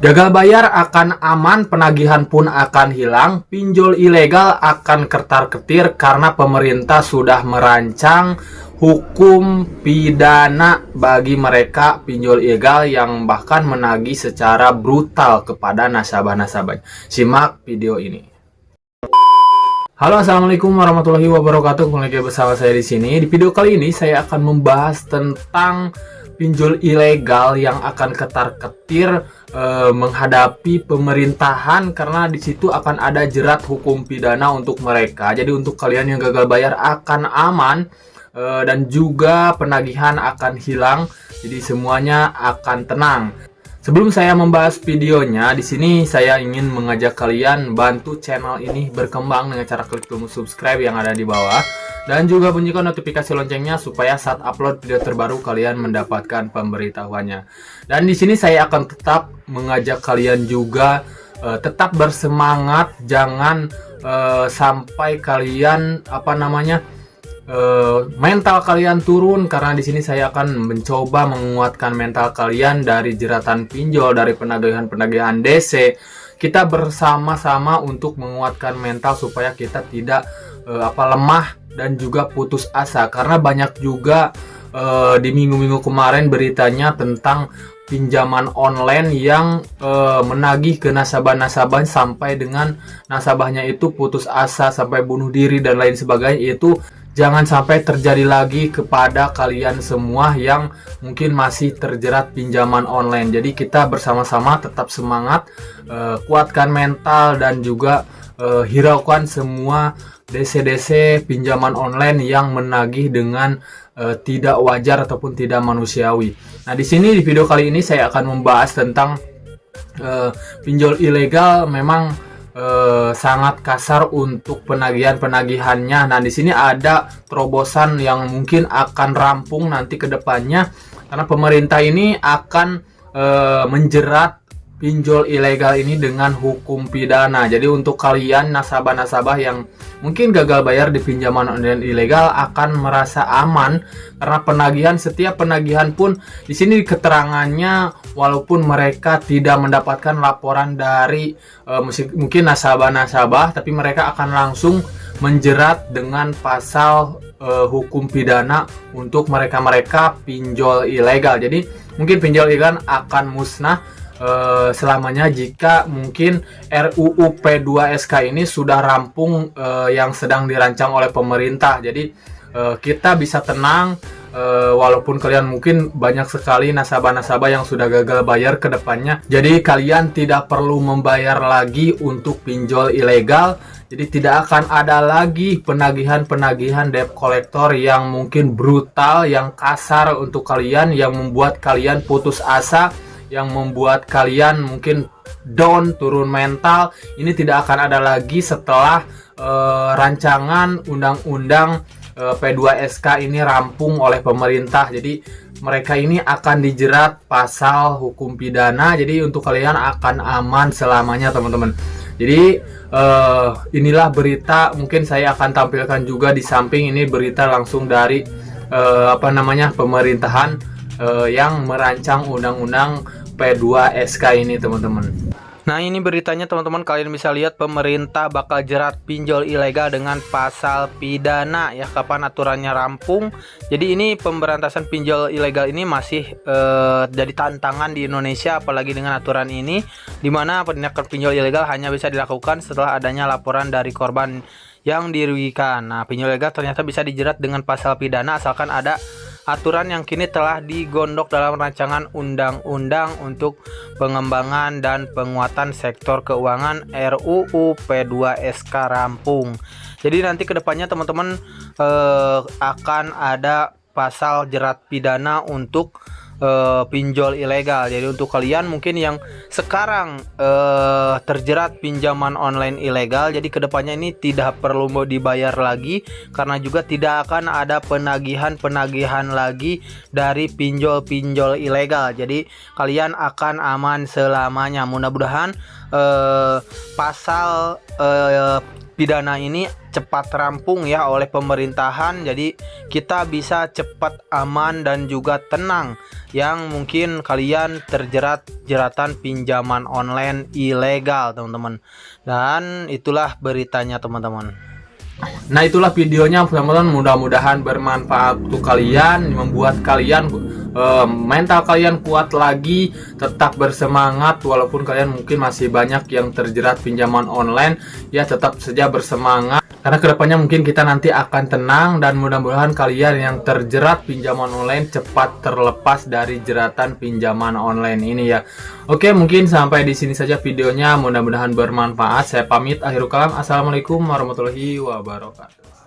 Gagal bayar akan aman, penagihan pun akan hilang, pinjol ilegal akan ketar-ketir karena pemerintah sudah merancang hukum pidana bagi mereka pinjol ilegal yang bahkan menagih secara brutal kepada nasabah-nasabah. Simak video ini. Halo, assalamualaikum warahmatullahi wabarakatuh. Kembali lagi bersama saya di sini. Di video kali ini saya akan membahas tentang pinjol ilegal yang akan ketar-ketir menghadapi pemerintahan, karena di situ akan ada jerat hukum pidana untuk mereka. Jadi untuk kalian yang gagal bayar akan aman, dan juga penagihan akan hilang. Jadi semuanya akan tenang. Sebelum saya membahas videonya, di sini saya ingin mengajak kalian bantu channel ini berkembang dengan cara klik tombol subscribe yang ada di bawah dan juga bunyikan notifikasi loncengnya supaya saat upload video terbaru kalian mendapatkan pemberitahuannya. Dan di sini saya akan tetap mengajak kalian juga tetap bersemangat, jangan sampai kalian mental kalian turun, karena di sini saya akan mencoba menguatkan mental kalian dari jeratan pinjol, dari penagihan DC. Kita bersama-sama untuk menguatkan mental supaya kita tidak lemah dan juga putus asa, karena banyak juga di minggu-minggu kemarin beritanya tentang pinjaman online yang menagih ke nasabah-nasabah sampai dengan nasabahnya itu putus asa sampai bunuh diri dan lain sebagainya. Itu jangan sampai terjadi lagi kepada kalian semua yang mungkin masih terjerat pinjaman online. Jadi kita bersama-sama tetap semangat, kuatkan mental dan juga hiraukan semua DC-DC pinjaman online yang menagih dengan tidak wajar ataupun tidak manusiawi. Nah, di sini di video kali ini saya akan membahas tentang pinjol ilegal memang sangat kasar untuk penagihannya. Nah, di sini ada terobosan yang mungkin akan rampung nanti ke depannya, karena pemerintah ini akan menjerat pinjol ilegal ini dengan hukum pidana. Jadi untuk kalian nasabah-nasabah yang mungkin gagal bayar di pinjaman online ilegal akan merasa aman, karena setiap penagihan pun di sini keterangannya, walaupun mereka tidak mendapatkan laporan dari mungkin nasabah-nasabah, tapi mereka akan langsung menjerat dengan pasal hukum pidana untuk mereka pinjol ilegal. Jadi mungkin pinjol ilegal akan musnah selamanya jika mungkin RUU P2SK ini sudah rampung yang sedang dirancang oleh pemerintah. Jadi kita bisa tenang, walaupun kalian mungkin banyak sekali nasabah-nasabah yang sudah gagal bayar ke depannya. Jadi kalian tidak perlu membayar lagi untuk pinjol ilegal. Jadi tidak akan ada lagi penagihan debt collector yang mungkin brutal, yang kasar untuk kalian, yang membuat kalian putus asa, yang membuat kalian mungkin down, turun mental. Ini tidak akan ada lagi setelah rancangan undang-undang P2SK ini rampung oleh pemerintah. Jadi mereka ini akan dijerat pasal hukum pidana. Jadi untuk kalian akan aman selamanya, teman-teman. Jadi inilah berita, mungkin saya akan tampilkan juga di samping ini berita langsung dari pemerintahan yang merancang undang-undang P2SK ini, teman-teman. Nah, ini beritanya, teman-teman. Kalian bisa lihat pemerintah bakal jerat pinjol ilegal dengan pasal pidana ya, kapan aturannya rampung. Jadi ini pemberantasan pinjol ilegal ini masih jadi tantangan di Indonesia, apalagi dengan aturan ini, dimana penindakan pinjol ilegal hanya bisa dilakukan setelah adanya laporan dari korban yang dirugikan. Nah, pinjol ilegal ternyata bisa dijerat dengan pasal pidana asalkan ada aturan yang kini telah digondok dalam rancangan undang-undang untuk pengembangan dan penguatan sektor keuangan RUU P2SK rampung. Jadi nanti kedepannya, teman-teman, akan ada pasal jerat pidana untuk pinjol ilegal. Jadi untuk kalian mungkin yang sekarang terjerat pinjaman online ilegal, jadi kedepannya ini tidak perlu mau dibayar lagi, karena juga tidak akan ada penagihan lagi dari pinjol ilegal. Jadi kalian akan aman selamanya. Mudah-mudahan pasal pidana ini cepat rampung ya oleh pemerintahan. Jadi kita bisa cepat, aman, dan juga tenang yang mungkin kalian terjerat jeratan pinjaman online ilegal teman-teman. Dan itulah beritanya teman-teman. Nah, itulah videonya teman-teman, mudah-mudahan bermanfaat untuk kalian, membuat kalian mental kalian kuat lagi, tetap bersemangat walaupun kalian mungkin masih banyak yang terjerat pinjaman online. Ya, tetap saja bersemangat karena kedepannya mungkin kita nanti akan tenang, dan mudah-mudahan kalian yang terjerat pinjaman online cepat terlepas dari jeratan pinjaman online ini ya. Oke, mungkin sampai di sini saja videonya, mudah-mudahan bermanfaat. Saya pamit, akhirul kalam. Assalamualaikum warahmatullahi wabarakatuh.